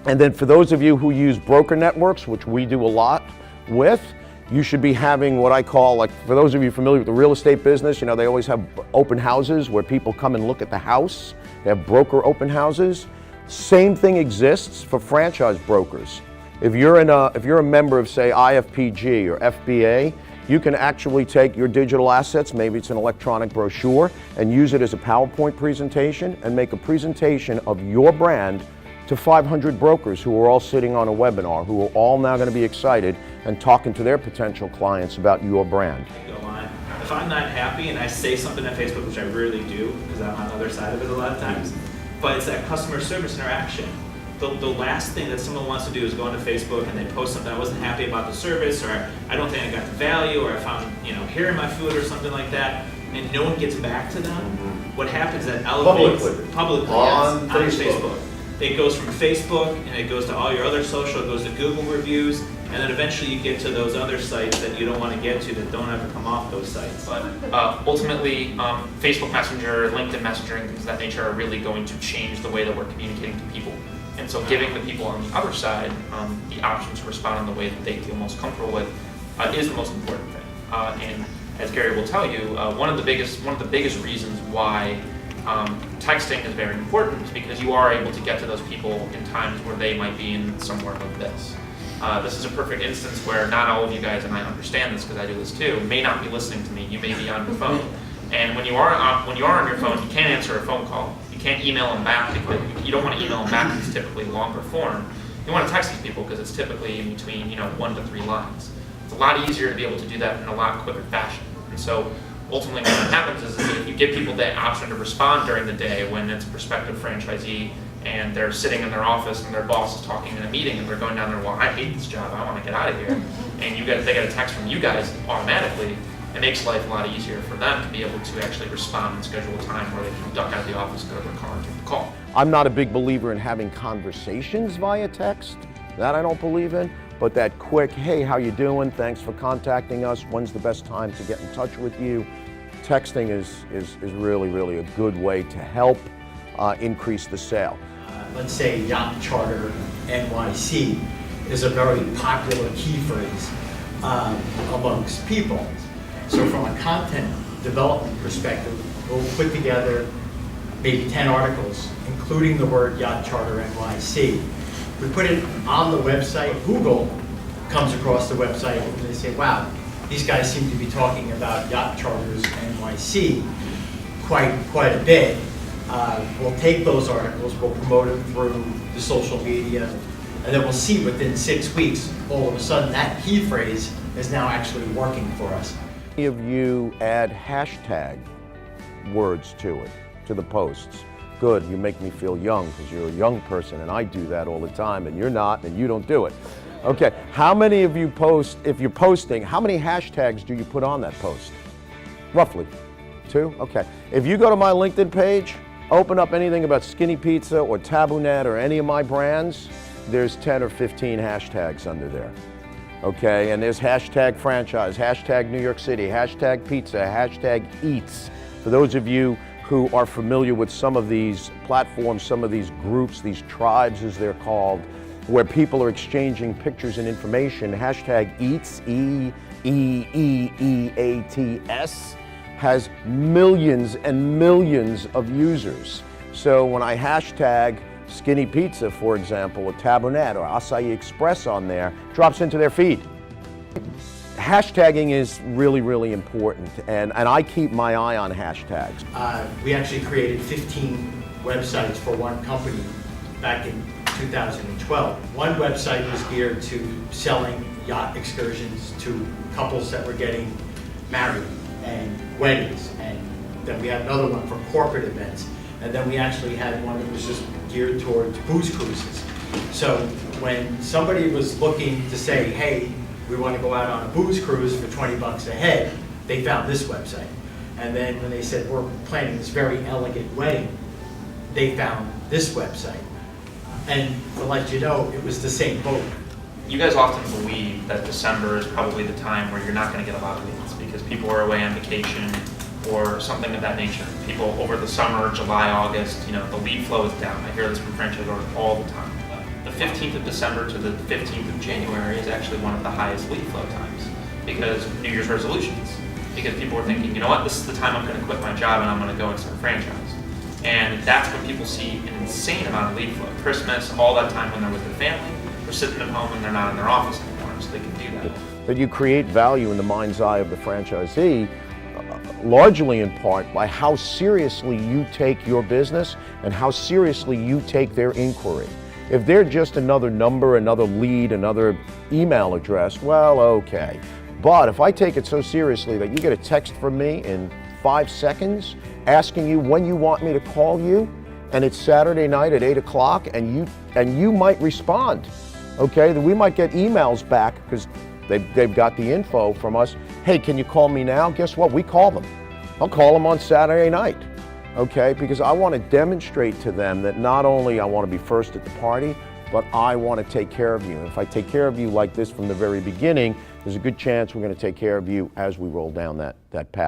And then for those of you who use broker networks, which we do a lot with, you should be having what I call, like, for those of you familiar with the real estate business, you know, they always have open houses where people come and look at the house. They have broker open houses. Same thing exists for franchise brokers. If you're a member of, say, IFPG or FBA, you can actually take your digital assets, maybe it's an electronic brochure, and use it as a PowerPoint presentation and make a presentation of your brand to 500 brokers who are all sitting on a webinar, who are all now going to be excited and talking to their potential clients about your brand. If I'm not happy and I say something on Facebook, which I rarely do because I'm on the other side of it a lot of times, but it's that customer service interaction. The last thing that someone wants to do is go onto Facebook and they post something, I wasn't happy about the service, or I don't think I got the value, or I found, you know, hair in my food or something like that, and no one gets back to them. What happens is that elevates publicly on Facebook. It goes from Facebook and it goes to all your other social, it goes to Google reviews, and then eventually you get to those other sites that you don't want to get to that don't ever come off those sites. But ultimately, Facebook Messenger, LinkedIn messaging, things of that nature are really going to change the way that we're communicating to people. And so giving the people on the other side the option to respond in the way that they feel most comfortable with is the most important thing. And as Gary will tell you, one of the biggest reasons why texting is very important is because you are able to get to those people in times where they might be in somewhere like this. This is a perfect instance where not all of you guys, and I understand this because I do this too, may not be listening to me. You may be on your phone. And when you are on your phone, you can't answer a phone call. You can't email them back because you don't want to email them back because it's typically longer form. You want to text these people because it's typically in between 1 to 3 lines. It's a lot easier to be able to do that in a lot quicker fashion. And so ultimately what happens is that if you give people that option to respond during the day when it's a prospective franchisee and they're sitting in their office and their boss is talking in a meeting and they're going down there, well, I hate this job, I want to get out of here. And they get a text from you guys automatically. It makes life a lot easier for them to be able to actually respond and schedule a time where they can duck out of the office, go to their car, and take the call. I'm not a big believer in having conversations via text. That I don't believe in. But that quick, hey, how you doing? Thanks for contacting us. When's the best time to get in touch with you? Texting is really, really a good way to help increase the sale. Let's say Yacht Charter NYC is a very popular key phrase amongst people. So from a content development perspective, we'll put together maybe 10 articles, including the word Yacht Charter NYC. We put it on the website. Google comes across the website and they say, wow, these guys seem to be talking about Yacht Charters NYC quite a bit. We'll take those articles, we'll promote them through the social media, and then we'll see within 6 weeks, all of a sudden that key phrase is now actually working for us. Many of you add hashtag words to it, to the posts. Good, you make me feel young because you're a young person and I do that all the time and you're not and you don't do it. Okay, how many of you post, if you're posting, how many hashtags do you put on that post? Roughly 2? Okay. If you go to my LinkedIn page, open up anything about Skinny Pizza or Taboonet or any of my brands, there's 10 or 15 hashtags under there. Okay, and there's hashtag franchise, hashtag New York City, hashtag pizza, hashtag eats. For those of you who are familiar with some of these platforms, some of these groups, these tribes as they're called, where people are exchanging pictures and information, hashtag eats, E-E-E-E-A-T-S, has millions and millions of users. So when I hashtag Skinny Pizza, for example, or Taboonet or Acai Express on there, drops into their feed. Hashtagging is really, really important, and I keep my eye on hashtags. We actually created 15 websites for one company back in 2012. One website was geared to selling yacht excursions to couples that were getting married and weddings, and then we had another one for corporate events, and then we actually had one that was just geared towards booze cruises. So when somebody was looking to say, hey, we want to go out on a booze cruise for 20 bucks a head, they found this website. And then when they said, we're planning this very elegant wedding, they found this website. And to let you know, it was the same boat. You guys often believe that December is probably the time where you're not going to get a lot of leads because people are away on vacation or something of that nature. People over the summer, July, August, the lead flow is down. I hear this from franchisors all the time. The 15th of December to the 15th of January is actually one of the highest lead flow times because New Year's resolutions. Because people are thinking, you know what, this is the time I'm going to quit my job and I'm going to go and start a franchise. And that's when people see an insane amount of lead flow. Christmas, all that time when they're with their family, they're sitting at home and they're not in their office anymore, so they can do that. That you create value in the mind's eye of the franchisee, largely in part by how seriously you take your business and how seriously you take their inquiry. If they're just another number, another lead, another email address, well, okay. But if I take it so seriously that you get a text from me in 5 seconds asking you when you want me to call you, and it's Saturday night at 8 o'clock, and you might respond, okay? Then we might get emails back because they've got the info from us. Hey, can you call me now? Guess what? We call them. I'll call them on Saturday night, okay? Because I want to demonstrate to them that not only I want to be first at the party, but I want to take care of you. And if I take care of you like this from the very beginning, there's a good chance we're going to take care of you as we roll down that path.